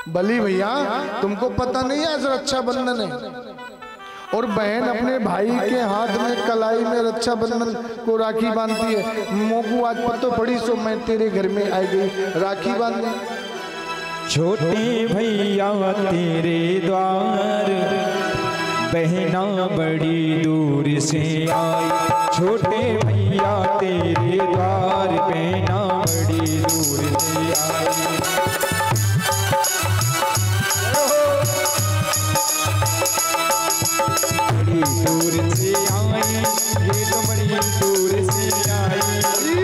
बली भैया तुमको पता नहीं है आज रक्षाबंधन है और बहन अपने भाई के हाथ में कलाई में रक्षाबंधन को राखी बांधती है। मोकू आज पतो पड़ी सो मैं तेरे घर में आई गई राखी बांधने। छोटे भैया तेरे द्वार बहना बड़ी दूर से आई। छोटे भैया तेरे द्वार बहना बड़ी दूर से आई। बड़ी दूर से आई ये तो बड़ी दूर से आई। बड़ी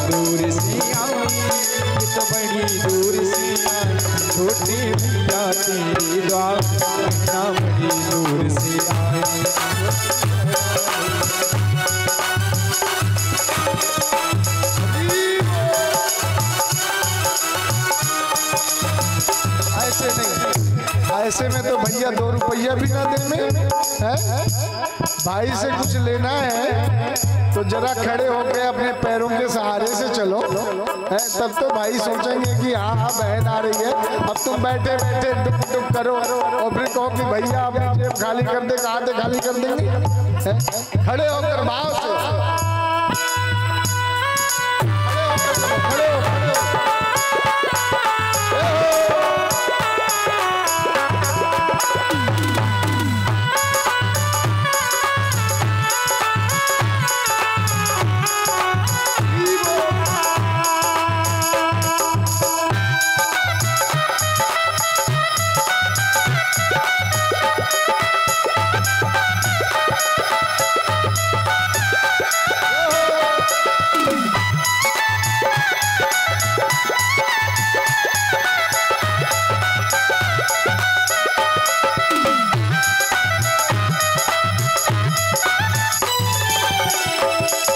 दूर से आई ये तो बड़ी दूर से आई। छोटे भैया तेरे द्वार बहना बड़ी दूर से आई। ऐसे नहीं, ऐसे में तो भैया 2 रुपया भी ना दे में है? भाई से कुछ लेना है तो जरा खड़े होकर अपने पैरों के सहारे से चलो है, तब तो भाई सोचेंगे कि हाँ हाँ बहन आ रही है। अब तुम बैठे बैठे डुक डुक करो और फिर कहो कि भैया अपनी जेब खाली कर दे, कहाँ से खाली कर देंगे? खड़े होकर भाव से खड़े हो।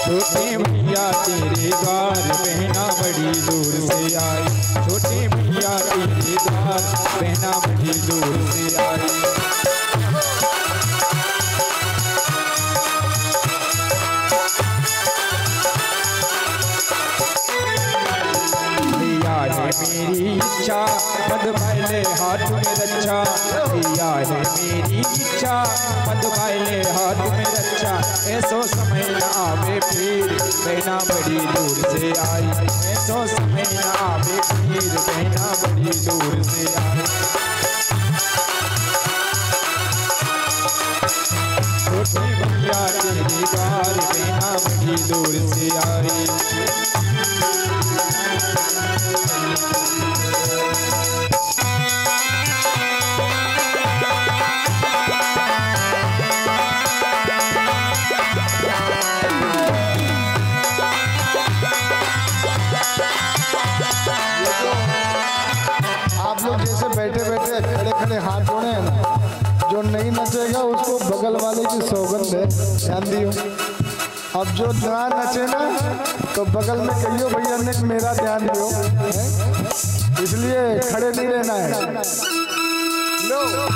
छोटे भैया तेरे द्वार बहना बड़ी दूर से आई। छोटे भैया तेरे द्वार बहना बड़ी दूर से आई। भैया है मेरी इच्छा पद पहले हाथ में रक्षा। भैया है मेरी इच्छा पद पहले हाथ में रक्षा। ऐसो समय न आवे फिर बहना बड़ी दूर से आई। ऐसो समय न आवे फिर बहना बड़ी दूर से आई। छोटे भैया तेरी द्वार बहना बड़ी दूर से आई। आप लोग जैसे बैठे बैठे खड़े खड़े हाथ जोड़े हैं ना, जो नहीं नचेगा उसको बगल वाले की सौगंध है, ध्यान दियो। अब जो ना नचे ना तो बगल में कहियो भैया ने मेरा ध्यान दियो, इसलिए खड़े नहीं रहना है। लो, लो।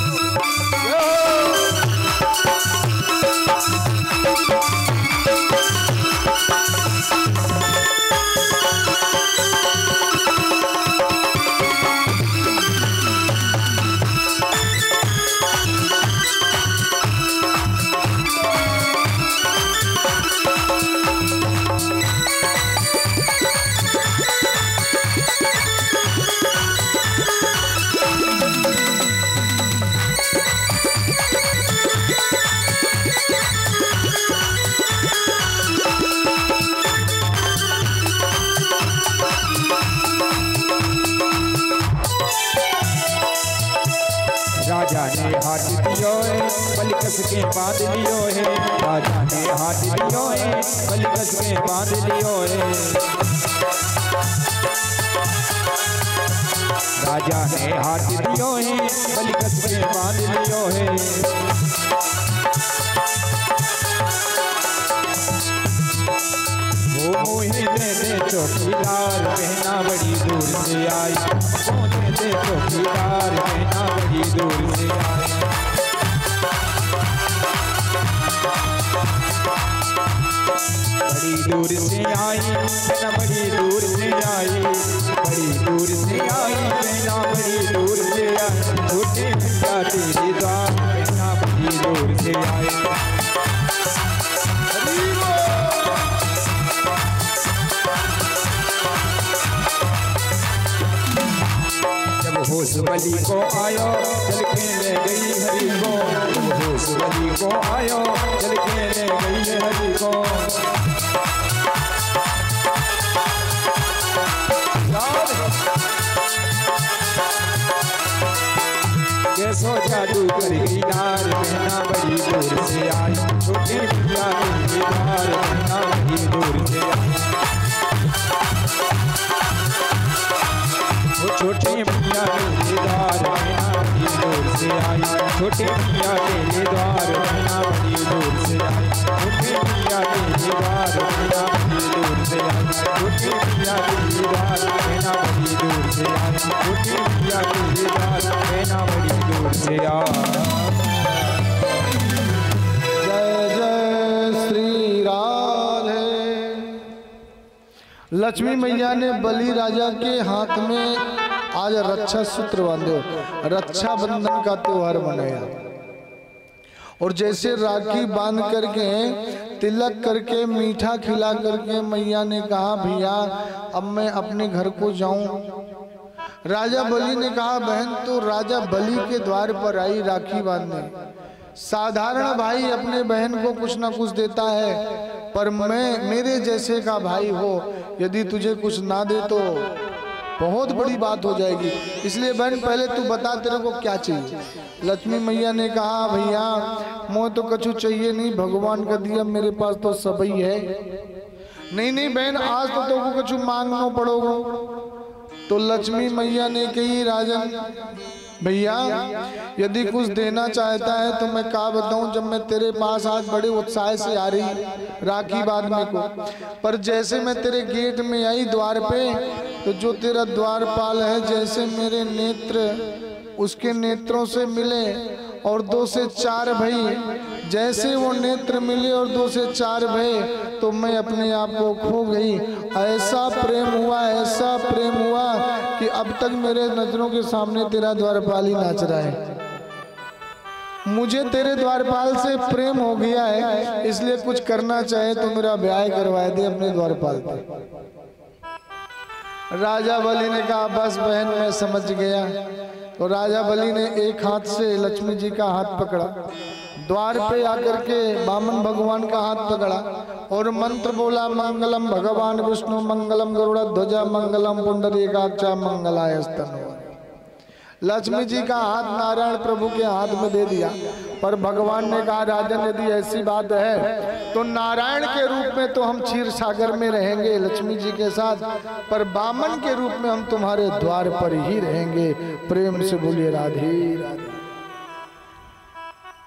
राजा ने हाथ दियो है बलिकस के बांध लियो है। राजा ने हाथ दियो है बलिकस के बांध लियो है। राजा ने हाथ दियो है बलिकस के बांध लियो है। वो मुझे दे दे चौकीदार बहना बड़ी दूर से आई। मुझे दे चौकीदार बहना बड़ी दूर से आई। बड़ी दूर से आई बहना बड़ी दूर से आई। बड़ी दूर से आई बहना बड़ी दूर मैया तेरे द्वार मैना बड़ी दूर से आए। जब होश बलि को आयो चल के ले गई हरि को, जब होश बलि को आयो चल के ले गई हरि को। कैसो जादू कर गई नार मैना बड़ी दूर से आई, छोटे मैया तेरे द्वार मैना बड़ी दूर से आई। छोटे मैया तेरे द्वार मैना बड़ी दूर से आई, छोटे मैया तेरे द्वार मैना बड़ी दूर से आई, छोटे मैया तेरे द्वार मैना बड़ी दूर से आई, छोटे मैया तेरे द्वार मैना बड़ी दूर से आई, छोटे मैया तेरे द्वार मैना बड़ी दूर से आई। जय जय श्री राधे। लक्ष्मी मैया ने बलि राजा के हाथ में आज रक्षा सूत्र बांधे, रक्षा बंधन का त्योहार मनाया। और जैसे राखी बांध करके तिलक करके मीठा खिला करके मैया ने कहा भैया अब मैं अपने घर को जाऊं। राजा बलि ने कहा बहन तो राजा बलि के द्वार पर आई राखी बांधने। साधारण भाई अपने बहन को कुछ ना कुछ देता है, पर मैं मेरे जैसे का भाई हो यदि तुझे कुछ ना दे तो बहुत बड़ी बात हो जाएगी। इसलिए बहन पहले तू बता तेरे को क्या चाहिए। लक्ष्मी मैया ने कहा भैया मोह तो कछु चाहिए नहीं, भगवान का दिया मेरे पास तो सब ही है। नहीं नहीं बहन आज तो तुमको कछु मांगना पड़ोगा। तो लक्ष्मी मैया ने कही राजन भैया यदि कुछ देना चाहता है तो मैं क्या बताऊं, जब मैं तेरे पास आज बड़े उत्साह से आ रही राखी बांधने को, पर जैसे मैं तेरे गेट में आई द्वार पे तो जो तेरा द्वारपाल है जैसे मेरे नेत्र उसके नेत्रों से मिले और 2 से 4 भई, जैसे वो नेत्र मिले और 2 से 4 भये तो मैं अपने आप को खो गई। ऐसा प्रेम हुआ, ऐसा प्रेम हुआ कि अब तक मेरे नजरों के सामने तेरा द्वारपाल ही नाच रहा है। मुझे तेरे द्वारपाल से प्रेम हो गया है, इसलिए कुछ करना चाहे तो मेरा ब्याह करवा दे अपने द्वारपाल पे। राजा बलि ने कहा बस बहन मैं समझ गया। तो राजा बलि ने एक हाथ से लक्ष्मी जी का हाथ पकड़ा, द्वार पे आकर के वामन भगवान का हाथ पकड़ा और मंत्र बोला मंगलम भगवान विष्णु मंगलम गरुड़ ध्वजा मंगलम पुंडरीकाक्षा मंगलायस्तनु। लक्ष्मी जी का हाथ नारायण प्रभु के हाथ में दे दिया, पर भगवान ने कहा राजन यदि ऐसी बात है तो नारायण के रूप में तो हम क्षीर सागर में रहेंगे लक्ष्मी जी के साथ, पर वामन के रूप में हम तुम्हारे द्वार पर ही रहेंगे। प्रेम से बोलिए राधे राधे।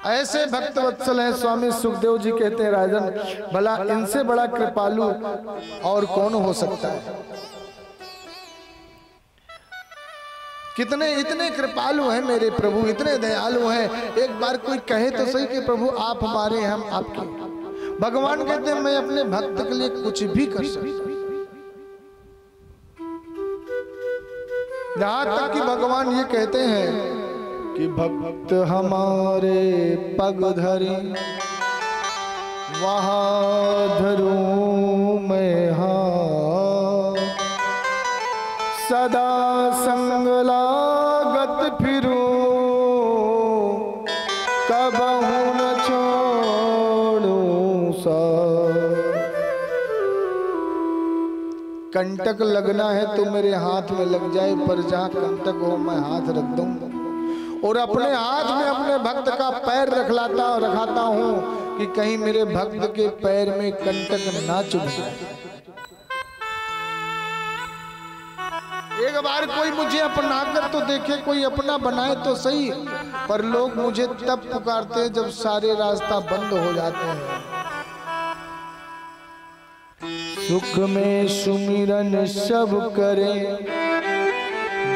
ऐसे भक्त वत्सल हैं स्वामी सुखदेव जी कहते हैं राजन भला इनसे बड़ा कृपालु और कौन हो सकता है। कितने इतने कृपालु हैं मेरे प्रभु, इतने दयालु हैं। एक बार कोई कहे तो सही कि प्रभु आप हमारे हम आपके। भगवान कहते हैं मैं अपने भक्त के लिए कुछ भी कर सकता। यहां तक कि भगवान ये कहते हैं कि भक्त हमारे पग धरी वहां धरूं मैं हाथ, सदा संग लागत फिरूं कबहू न छोड़ूं साथ। कंटक लगना है तो मेरे हाथ में लग जाए, पर जहाँ कंटक हो मैं हाथ रख दूं और अपने हाथ में अपने भक्त का पैर रखाता हूँ कि कहीं मेरे भक्त के पैर में कंटक ना चुभ जाए। एक बार कोई मुझे अपना कर तो देखे, कोई अपना बनाए तो सही, पर लोग मुझे तब पुकारते हैं जब सारे रास्ता बंद हो जाते हैं। सुख में सुमिरन सब करें,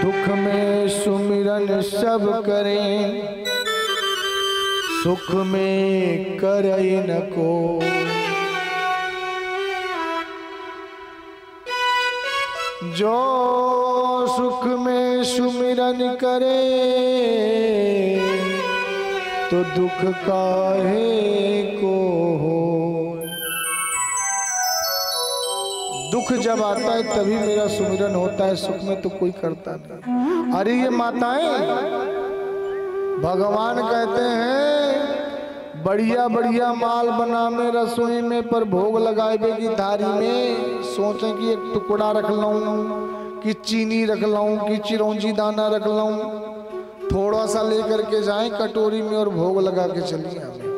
दुख में सुमिरन सब करें, सुख में करई न को। जो सुख में सुमिरन करे तो दुख काहे को हो। दुख जब आता है तभी मेरा सुमिरन होता है, सुख में तो कोई करता नहीं। अरे ये माताएं, भगवान कहते हैं बढ़िया बढ़िया माल बना में रसोई में पर भोग लगाए की थारी में सोचें कि एक टुकड़ा रख लूं, कि चीनी रख लूं, कि चिरौंजी दाना रख लूं, थोड़ा सा लेकर के जाएं कटोरी में और भोग लगा के चलिए आवे,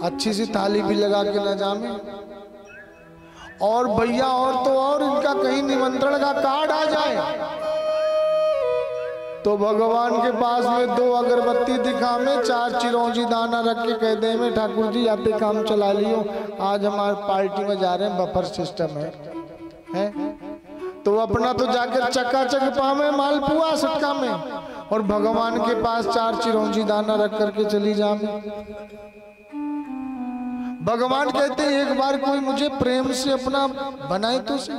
अच्छी सी थाली भी लगा के न जामे। और भैया और तो और इनका कहीं निमंत्रण का कार्ड आ जाए तो भगवान के पास में 2 अगरबत्ती दिखा में 4 चिरौंजी दाना रख के कह दे में ठाकुर जी आप ही काम चला लियो, आज हमारे पार्टी में जा रहे हैं, बफर सिस्टम है? तो अपना तो जाकर चकाचक पावे मालपुआ सटका में, और भगवान के पास 4 चिरौंजी दाना रख करके चली जाए। भगवान कहते हैं एक बार कोई मुझे प्रेम से अपना बनाए तो सही।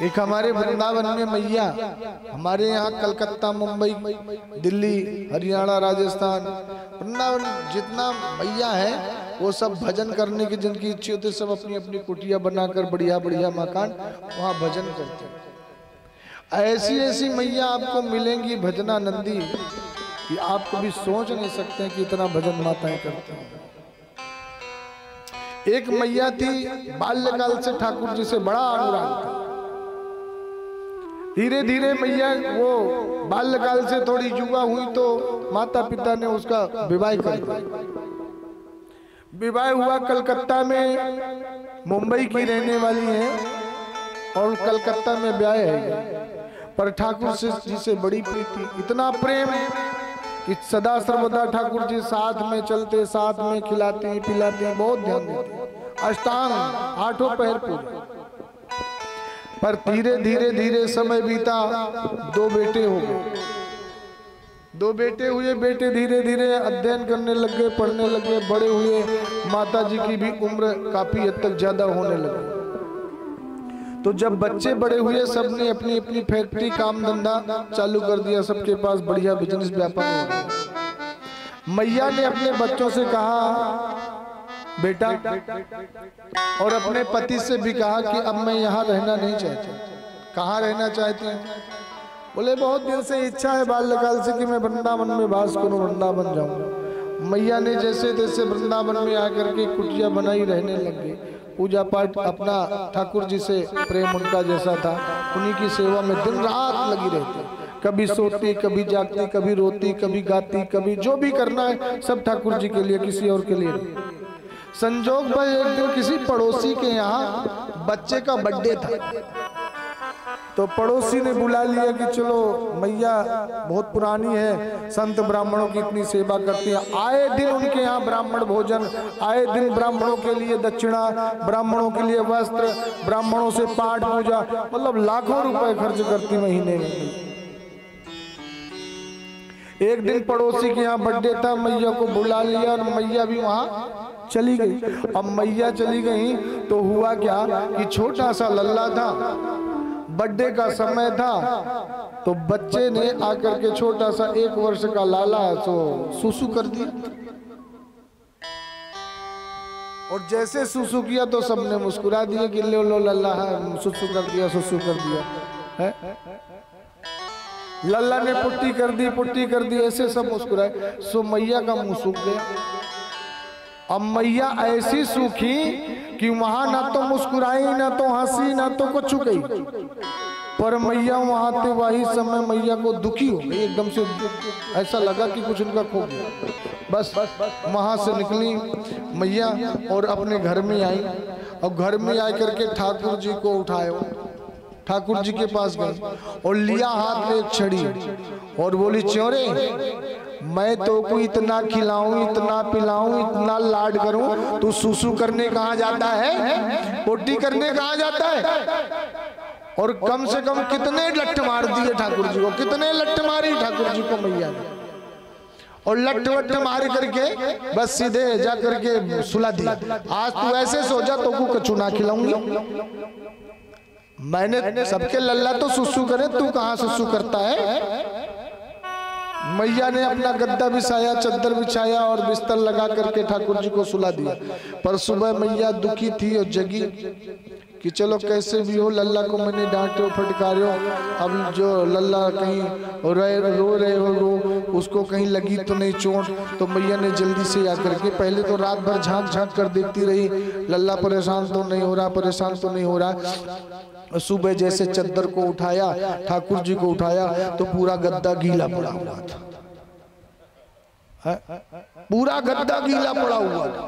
एक हमारे वृंदावन में मैया, हमारे यहाँ कलकत्ता, मुंबई, दिल्ली, हरियाणा, राजस्थान, वृंदावन जितना मैया है वो सब भजन करने की जिनकी इच्छा होती है सब अपनी अपनी कुटिया बनाकर बढ़िया बढ़िया मकान वहाँ भजन करते हैं। ऐसी ऐसी मैया आपको मिलेंगी भजनानंदी कि आप कभी सोच नहीं सकते कि इतना भजन माताएं करते हैं। एक मैया थी बाल्यकाल से ठाकुर जी से बड़ा अनुराग था। धीरे धीरे मैया वो बाल्यकाल से थोड़ी युवा हुई तो माता पिता ने उसका विवाह कर दिया। विवाह हुआ कलकत्ता में, मुंबई की रहने वाली है और कलकत्ता में ब्याह है, पर ठाकुर जी से बड़ी प्रीति, इतना प्रेम कि सदा सर्वदा ठाकुर जी साथ में चलते, साथ में खिलाते पिलाते, बहुत ध्यान देते, अष्टांग 8 पहर पूरे। पर धीरे धीरे धीरे समय बीता, 2 बेटे हो गए, 2 बेटे हुए। बेटे धीरे धीरे अध्ययन करने लगे, पढ़ने लगे, बड़े हुए। माता जी की भी उम्र काफी हद तक ज्यादा होने लगी। तो जब बच्चे बड़े हुए सबने अपनी अपनी फैक्ट्री काम धंधा चालू कर दिया, सबके पास बढ़िया बिजनेस व्यापार हो गया। मैया ने अपने बच्चों से कहा बेटा, और अपने पति से भी कहा कि अब मैं यहाँ रहना नहीं चाहती। कहाँ रहना चाहती हैं? बोले बहुत दिन से इच्छा है बाल्यकाल से कि मैं वृंदावन में वास करूं, वृंदावन जाऊं। मैया ने जैसे तैसे वृंदावन में आकर के कुटिया बनाई, रहने लग गई। पूजा पाठ अपना ठाकुर जी से प्रेम उनका जैसा था, उन्हीं की सेवा में दिन रात लगी रहती। कभी सोती, कभी जागती, कभी रोती, कभी गाती, कभी जो भी करना है सब ठाकुर जी के लिए, किसी और के लिए नहीं। संजोग पर एक दिन किसी पड़ोसी के यहाँ बच्चे का बर्थडे था, तो पड़ोसी ने बुला लिया कि चलो मैया बहुत पुरानी है, संत ब्राह्मणों की इतनी सेवा करती है, आए दिन उनके यहाँ ब्राह्मण भोजन, आए दिन ब्राह्मणों के लिए दक्षिणा, ब्राह्मणों के लिए वस्त्र, ब्राह्मणों से पाठ पूजा, मतलब लाखों रुपए खर्च करती महीने में। एक दिन पड़ोसी के यहाँ बर्थडे था, मैया को बुला लिया और मैया भी वहाँ चली गई। अब मैया चली गई तो हुआ क्या कि छोटा सा लल्ला था, बर्थडे का समय था, तो बच्चे ने आकर के छोटा सा 1 वर्ष का लाला तो सुसु कर दिया, और जैसे सुसु किया तो सबने मुस्कुरा दिया कि लो लो लल्ला है, सुसु कर दिया, सुसु कर दिया है। लल्ला ने पुट्टी कर दी, ऐसे सब मुस्कुराए। सो मैया का मुंह सूख गया। अब मैया ऐसी सूखी कि वहां ना तो मुस्कुराई, ना तो हंसी, ना तो कुछ गई, पर मैया वहां थे। वही समय मैया को दुखी हो गई, एकदम से ऐसा लगा कि कुछ उनका खो गया। बस वहां से निकली मैया और अपने घर में आई, और घर में आकर के ठाकुर जी को उठाया, ठाकुर जी के पास गए और लिया हाथ में एक छड़ी और बोली, च्योरे मैं तो को इतना खिलाऊं, इतना पिलाऊं, इतना लाड करूं, तू सुसु करने कहाँ जाता है, पोटी करने कहाँ जाता है। और कम से कम कितने लट्ठ मार दिए ठाकुर जी को, कितने लट्ठ मारी ठाकुर जी को मैया ने, और लट्ठ वट्ठ मार करके बस सीधे जा करके सुला दिया। आज तू ऐसे सो जा, तो को कछु ना खिलाऊंगी। मैंने सबके लल्ला तो सुसु करे, तू कहां सुसु करता है? मैया ने अपना गद्दा बिछाया, चद्दर बिछाया और बिस्तर लगा करके ठाकुर जी को सुला दिया। पर सुबह मैया दुखी थी और जगी कि चलो कैसे भी हो, लल्ला को मैंने डांटे फटकारे हो, अब जो लल्ला कहीं रो रहे हो उसको कहीं लगी तो नहीं चोट। तो मैया ने जल्दी से आकर के पहले तो रात भर झांक झांक कर देखती रही, लल्ला परेशान तो नहीं हो रहा, परेशान तो नहीं हो रहा। सुबह जैसे चद्दर को उठाया, ठाकुर जी को उठाया तो पूरा गद्दा गीला पड़ा हुआ था, पूरा गद्दा गीला पड़ा हुआ था।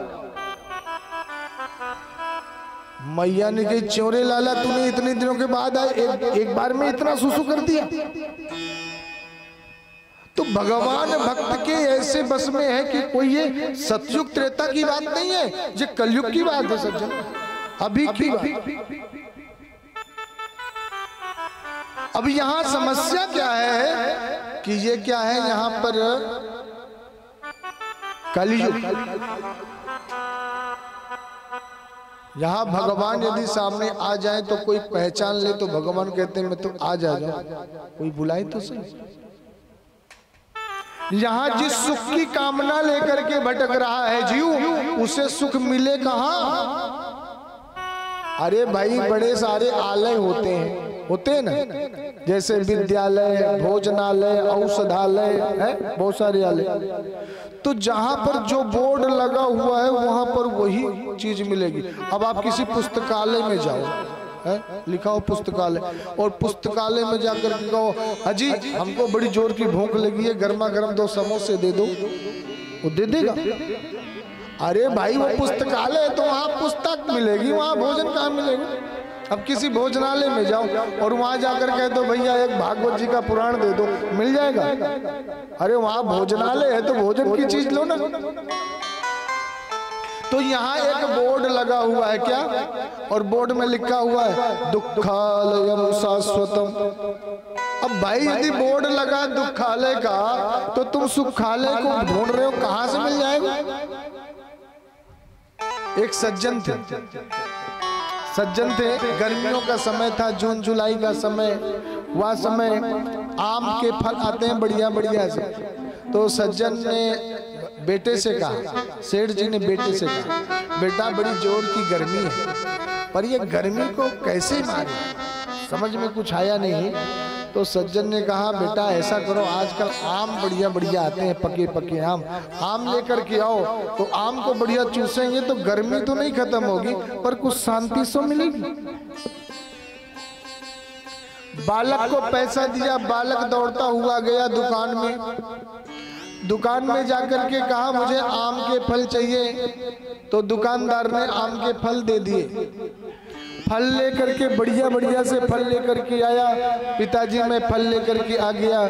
मैया ने कही चोरे लाला तूने इतने दिनों के बाद एक बार में इतना सुसु कर दिया। तो भगवान भक्त के ऐसे बस में है कि कोई ये सतयुग त्रेता की बात नहीं है, ये कलयुग की बात है सज्जन, अभी की बात। अब यहां समस्या क्या है कि ये क्या है, यहां पर कलयुग। यहाँ भगवान यदि सामने आ जाए तो कोई पहचान ले तो भगवान कहते हैं मैं तो आ जाऊं, कोई बुलाए तो सही। यहाँ जिस सुख की कामना लेकर के भटक रहा है जीव, उसे सुख मिले कहाँ? अरे भाई बड़े सारे आलय होते हैं ना, जैसे विद्यालय, भोजनालय, औषधालय है, बहुत सारे आलय। तो जहां पर जो बोर्ड लगा हुआ है वहां पर वही चीज मिलेगी। अब आप किसी पुस्तकालय में जाओ, है लिखा हो पुस्तकालय, और पुस्तकालय में जाकर के कहो अजी हमको बड़ी जोर की भूख लगी है, गर्मा गर्म 2 समोसे दे दो, वो दे देगा? अरे भाई वो पुस्तकालय है तो वहां पुस्तक मिलेगी, वहां भोजन कहाँ मिलेगा? अब किसी भोजनालय में जाओ और वहां जाकर कह दो भैया एक भागवत जी का पुराण दे दो, मिल जाएगा? अरे वहां भोजनालय है तो भोजन की चीज लो ना। तो यहाँ एक बोर्ड लगा हुआ है क्या, और बोर्ड में लिखा हुआ है दुखालयम शाश्वतम। अब भाई यदि बोर्ड लगा दुखालय का तो तुम सुखालय को ढूंढ रहे हो, कहां से मिल जाएगा? एक सज्जन थे, गर्मियों का समय था, जून जुलाई का समय, वह समय आम के फल आते हैं बढ़िया बढ़िया से। तो सज्जन ने बेटे से कहा, सेठ जी ने बेटे से कहा बेटा बड़ी जोर की गर्मी है, पर ये गर्मी को कैसे मारे, समझ में कुछ आया नहीं। तो सज्जन ने कहा बेटा ऐसा करो, आजकल आम बढ़िया बढ़िया आते हैं, पके पके आम लेकर के आओ, तो आम को बढ़िया चूसेंगे तो गर्मी तो नहीं खत्म होगी पर कुछ शांति सो मिलेगी। बालक को पैसा दिया, बालक दौड़ता हुआ गया दुकान में जाकर के कहा मुझे आम के फल चाहिए, तो दुकानदार ने आम के फल दे दिए। फल लेकर के बढ़िया बढ़िया से फल लेकर के आया, पिताजी मैं फल लेकर के आ गया।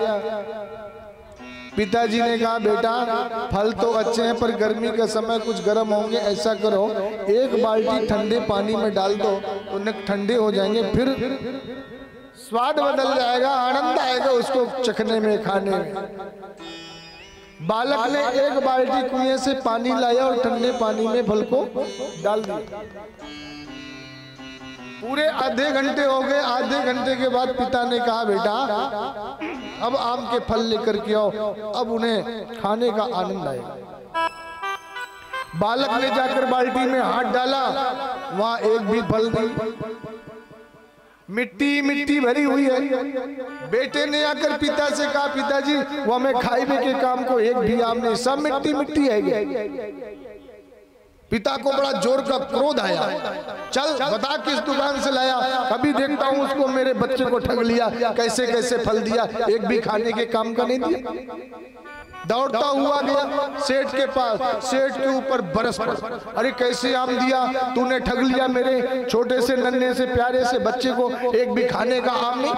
पिताजी ने कहा बेटा फल तो अच्छे हैं पर गर्मी का समय कुछ गर्म होंगे, ऐसा करो 1 बाल्टी ठंडे पानी में डाल दो तो न ठंडे हो जाएंगे, फिर स्वाद बदल जाएगा, आनंद आएगा उसको चखने में, खाने में। बालक ने 1 बाल्टी कुएं से पानी लाया और ठंडे पानी में फल को डाल दिया। पूरे आधे घंटे हो गए, आधे घंटे के बाद पिता ने कहा बेटा अब आम के फल लेकर के आओ, अब उन्हें खाने का आनंद आएगा। बालक ने जाकर बाल्टी में हाथ डाला, वहां एक भी फल नहीं, मिट्टी मिट्टी भरी हुई है। बेटे ने आकर पिता से कहा पिताजी वो हमें खाइबे के काम को एक भी आम नहीं, सब मिट्टी मिट्टी है। पिता को बड़ा जोर का क्रोध आया, चल बता किस दुकान से लाया, अभी देखता हूं उसको, मेरे बच्चे को ठग लिया, कैसे कैसे फल दिया, एक भी खाने के काम का नहीं दिया। दौड़ता हुआ गया सेठ के पास, सेठ के ऊपर बरस पड़ा, अरे कैसे आम दिया तूने, ठग लिया मेरे छोटे से नन्हे से प्यारे से बच्चे को, एक भी खाने का आम नहीं।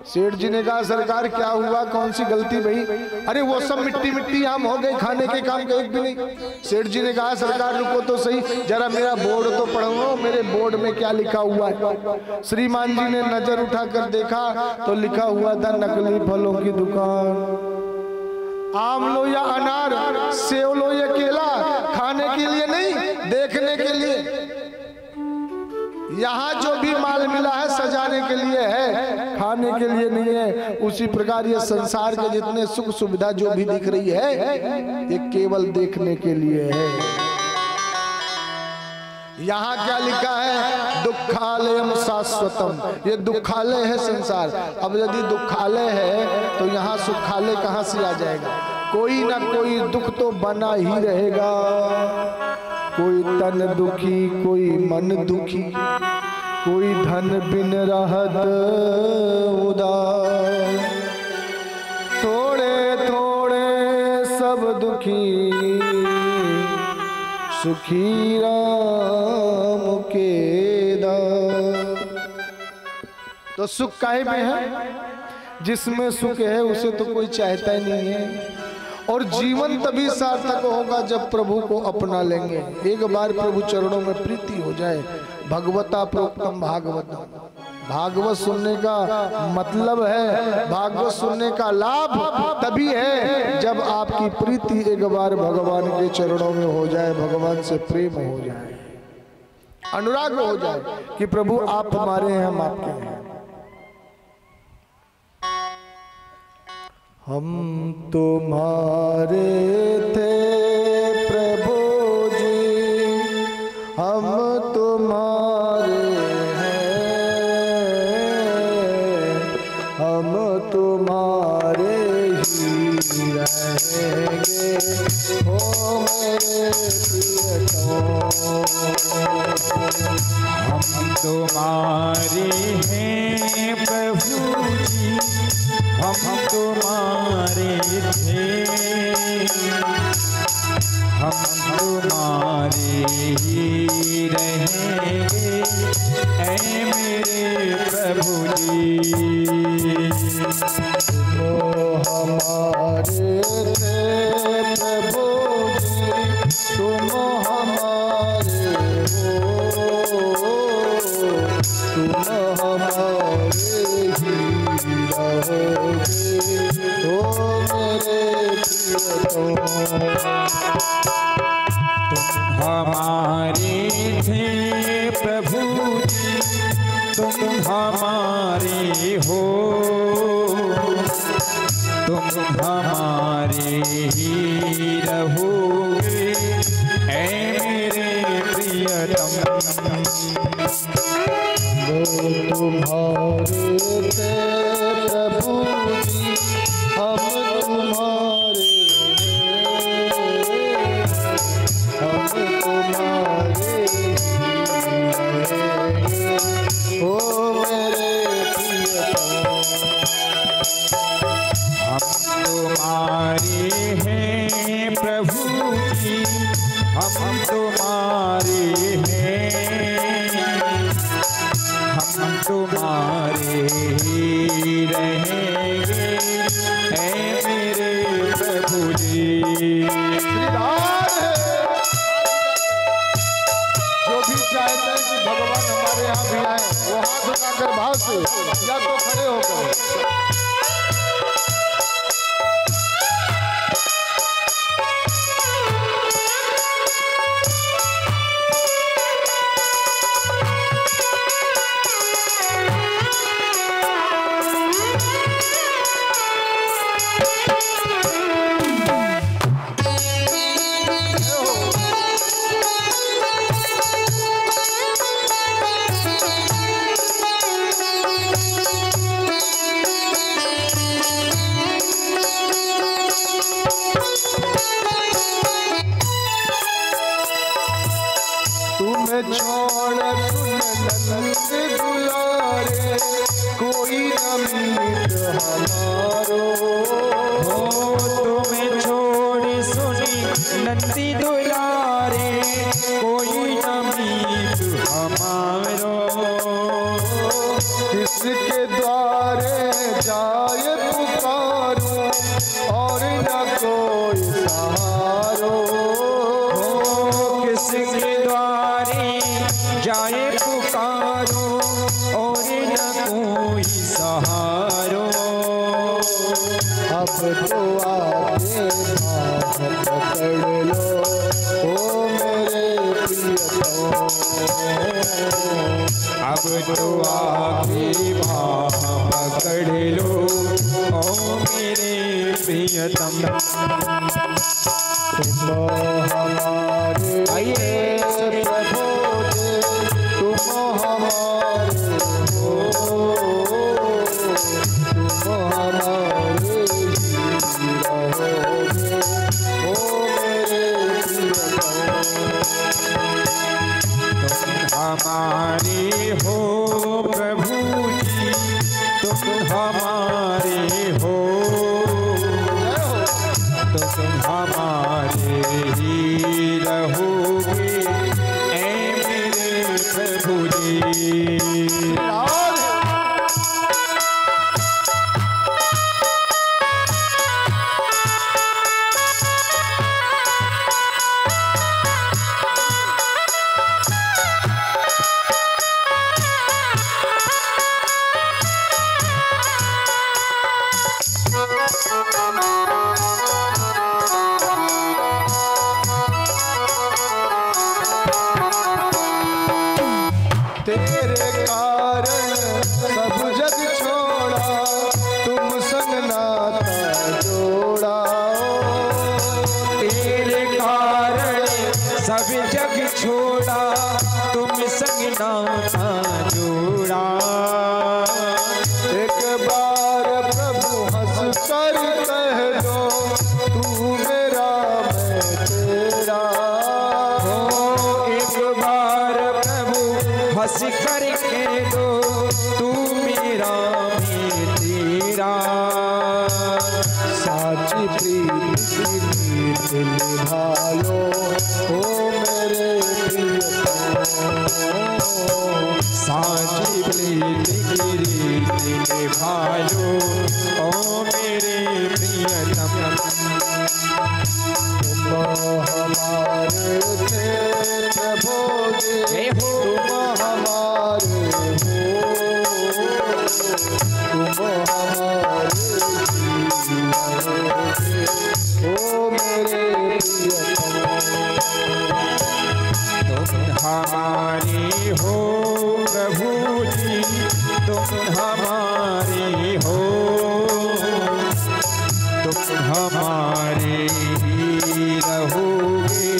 सेठ जी ने कहा सरकार क्या हुआ, कौन सी गलती भई? अरे वो सब मिट्टी मिट्टी आम हो गए, खाने के काम का एक भी नहीं। सेठ जी ने कहा सरकार रुको तो सही, जरा मेरा बोर्ड तो पढ़ो, मेरे बोर्ड में क्या लिखा हुआ है। श्रीमान जी ने नजर उठाकर देखा तो लिखा हुआ था नकली फलों की दुकान, आम लो या अनार, सेव लो या केला, खाने के लिए नहीं देखने के लिए। यहाँ जो भी माल मिला है सजाने के लिए है, खाने के लिए नहीं है। उसी प्रकार ये संसार के जितने सुख सुविधा जो भी दिख रही है ये केवल देखने के लिए है। यहाँ क्या लिखा है? दुखालयम शाश्वतम। ये दुखालय है संसार। अब यदि दुखालय है तो यहाँ सुखालय कहाँ से आ जाएगा? कोई ना कोई दुख तो बना ही रहेगा। कोई तन दुखी, कोई मन दुखी, कोई धन बिन रहत उदार। थोड़े थोड़े सब दुखी, सुखी राम के दार। तो सुख काहे में है? जिसमें सुख है उसे तो कोई चाहता ही नहीं है। और जीवन तभी सार्थक होगा जब प्रभु को अपना लेंगे। एक बार प्रभु चरणों में प्रीति हो जाए। भगवता प्रोक्तम भागवतम। भागवत सुनने का मतलब है, भागवत सुनने का लाभ तभी है जब आपकी प्रीति एक बार भगवान के चरणों में हो जाए, भगवान से प्रेम हो जाए, अनुराग हो जाए कि प्रभु आप हमारे हैं, हम आपके हैं। हम तुम्हारे थे प्रभु जी, हम तुम्हारे तुम्हारे ही रहेंगे हो मेरे प्रियतम। हम तुम्हारे हैं प्रभु जी, हम तुम्हारे थे, हम तुम्हारे ही रहेंगे ऐ मेरे प्रभु जी। तुम हमारे थे प्रभु जी, तुम हमारे हो, तुम हमारे ही रहोगे हो मेरे प्रियतम। तुम हमारे थे प्रभु जी, तुम हमारे हो, तुम हमारे ही रहोगे ऐ मेरे प्रियतम। वो तुम्हारे थे प्रभु जी, हम तुम्हारे, हम तुम्हारे ओ मेरे प्रियतम। हम तुम्हारे हैं प्रभु जी, हम तुम्हारे हैं, हम तुम्हारे ही रहेंगे ऐ मेरे प्रभु जी। जो भी चाहते हैं कि भगवान हमारे यहाँ भी आए, वो हाथ उठाकर भाव से या तो खड़े होकर छोड़ सुन दुलारे, कोई अमित हमारो हो। तुम्हें छोड़ सुनी नंदी दुलारे, कोई अमित हमारो। किसके द्वारे जाए पुकारो और न कोई सहारो। किसके द्वारे जाए पुकारो और न कोई सहारो। अब तो आके हाथ पकड़ लो ओ मेरे प्रियतम। अब तो आखिरी बाह पकड़ लो ओ मेरे प्रियतम। आइए प्रभु जी तुम हमारे हो, तुम हमारे ही रहोगे ओ मेरे तुम हमारे हो प्रभु जी, तुम हमारे हो, तुम हमारे ही रहोगे ऐ मेरे प्रभु जी। तेरे कारण सब जग छोड़ा, तुम संग नाता जोड़ा। तेरे कारण सब जग छोड़ा, तुम संग नाता जोड़ा। एक बार प्रभु हंस कर कह दो, तू मेरा मैं तेरा। एक बार प्रभु हंस कर कह दो, तू मेरा मैं तेरा। साची प्रीति की रीत निभा लो ओ मेरे प्रियतम। साची प्रीति की रीत निभा लो ओ मेरे प्रियतम। तुम हमारे थे प्रभु जी, तुम हमारे हो, तुम हमारे ही रहोगे ओ मेरे प्रियतम। तुम हमारे हो प्रभु जी, तुम हमारे हो, तुम हमारे ही रहोगे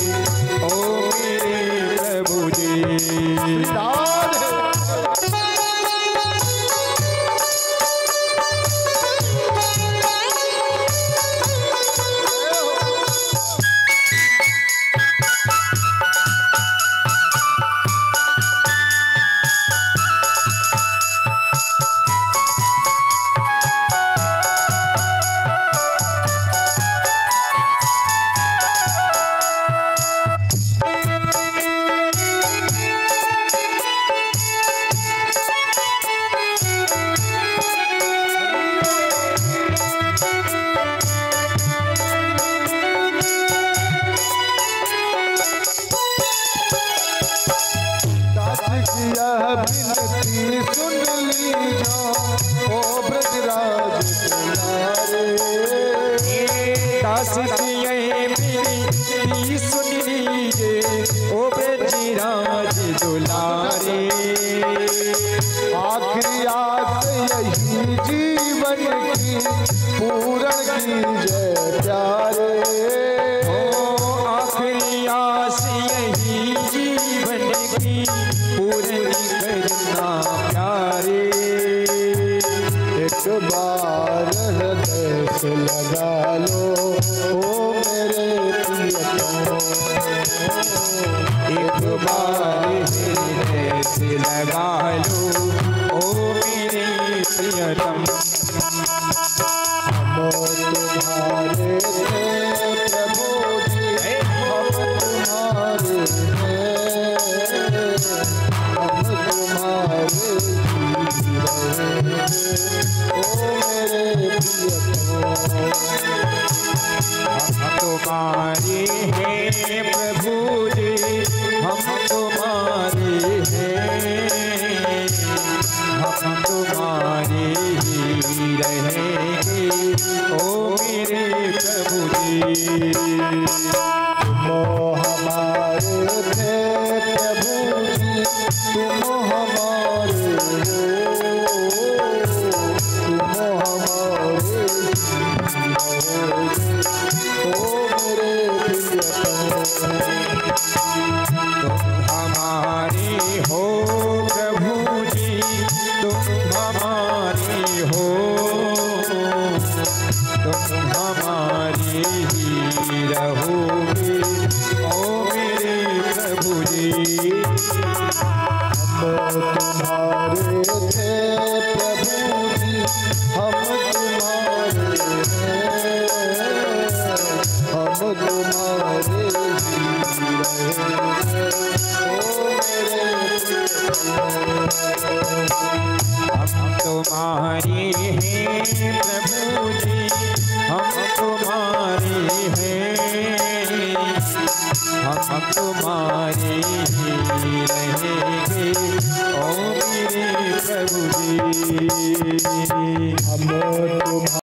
ओ मेरे प्रभु जी। यह विनती सुन लीजो ओ ब्रजराज दुलारे। दास की यह विनती सुन लीजिए ओ ब्रजराज दुलारे। आखिरी आस यही जीवन की पूर्ण कीजिए प्यारे। आखिरी आस यही जीवन की पूर्ण करना प्यारे। एक बार हृदय से लगा लो ओ मेरे प्रियतम। एक बार हृदय से लगा लो ओ मेरे प्रियतम। हम तुम्हारे थे प्रभु जी, हम तुम्हारे हैं, हम तुम्हारे ही रहेंगे ओ मेरे प्रियतम। हम तुम्हारे हैं प्रभु जी, हम तुम्हारे हैं, हम तुम्हारे ही रहेंगे ओ मेरे प्रभु जी। तुम हमारे थे प्रभु हैं प्रभु जी, हम तुम्हारे हैं, हम तुम्हारे ही रहेंगे ओ मेरे प्रभु जी। हम